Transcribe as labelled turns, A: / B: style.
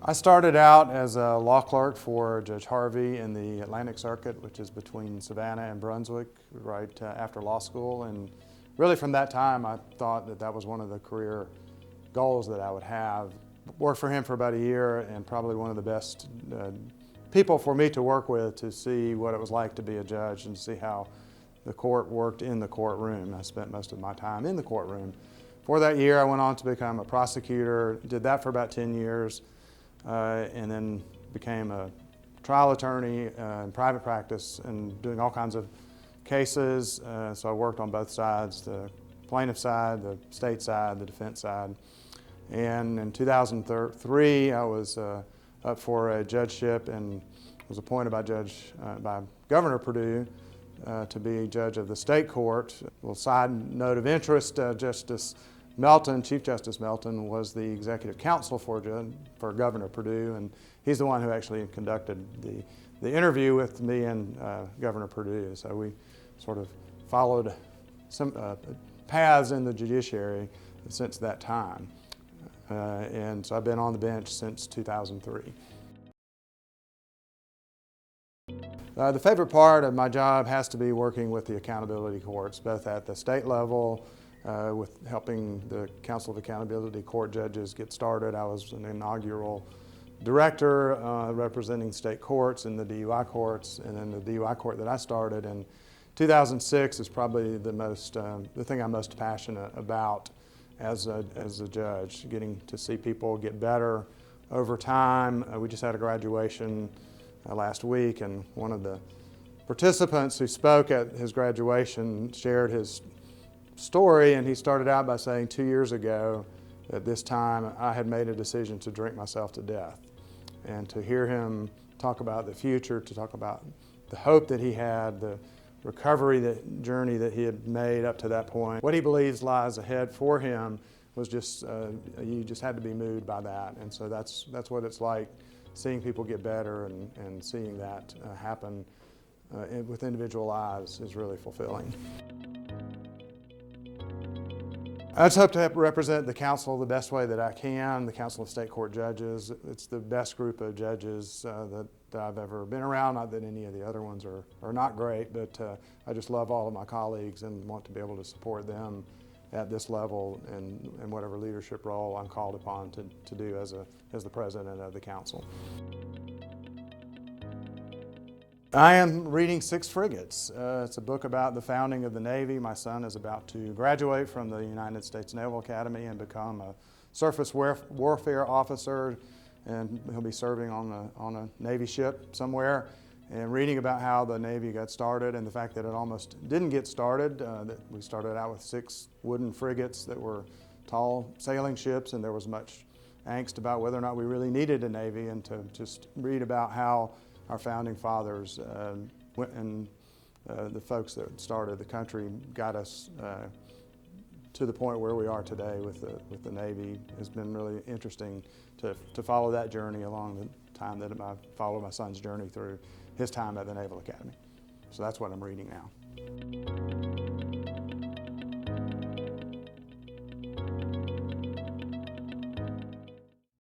A: I started out as a law clerk for Judge Harvey in the Atlantic Circuit, which is between Savannah and Brunswick, right after law school. And really from that time, I thought that that was one of the career goals that I would have. Worked for him for about a year, and probably one of the best people for me to work with, to see what it was like to be a judge and see how the court worked in the courtroom. I spent most of my time in the courtroom. For that year, I went on to become a prosecutor, did that for about 10 years, and then became a trial attorney in private practice and doing all kinds of cases. So I worked on both sides, the plaintiff side, the state side, the defense side. And in 2003, I was up for a judgeship and was appointed by Governor Perdue to be judge of the state court. A little side note of interest, Justice Melton, Chief Justice Melton, was the executive counsel for Governor Perdue, and he's the one who actually conducted the interview with me and Governor Perdue. So we sort of followed some paths in the judiciary since that time. And so I've been on the bench since 2003. The favorite part of my job has to be working with the accountability courts, both at the state level, with helping the Council of Accountability Court judges get started. I was an inaugural director representing state courts and the DUI courts, and then the DUI court that I started in 2006 is probably the thing I'm most passionate about as a judge, getting to see people get better over time. We just had a graduation last week, and one of the participants who spoke at his graduation shared his story, and he started out by saying 2 years ago at this time I had made a decision to drink myself to death. And to hear him talk about the future, to talk about the hope that he had, the recovery journey that he had made up to that point, what he believes lies ahead for him, was just, you just had to be moved by that. And so that's what it's like, seeing people get better and seeing that happen with individual lives is really fulfilling. I just hope to represent the council the best way that I can, the Council of State Court Judges. It's the best group of judges that I've ever been around. Not that any of the other ones are not great, but I just love all of my colleagues and want to be able to support them at this level and whatever leadership role I'm called upon to do as the president of the council. I am reading Six Frigates. It's a book about the founding of the Navy. My son is about to graduate from the United States Naval Academy and become a surface warfare officer, and he'll be serving on a Navy ship somewhere. And reading about how the Navy got started and the fact that it almost didn't get started. That we started out with 6 wooden frigates that were tall sailing ships, and there was much angst about whether or not we really needed a Navy, and to just read about how our founding fathers and the folks that started the country got us to the point where we are today with the Navy has been really interesting to follow that journey along the time that I followed my son's journey through his time at the Naval Academy. So that's what I'm reading now.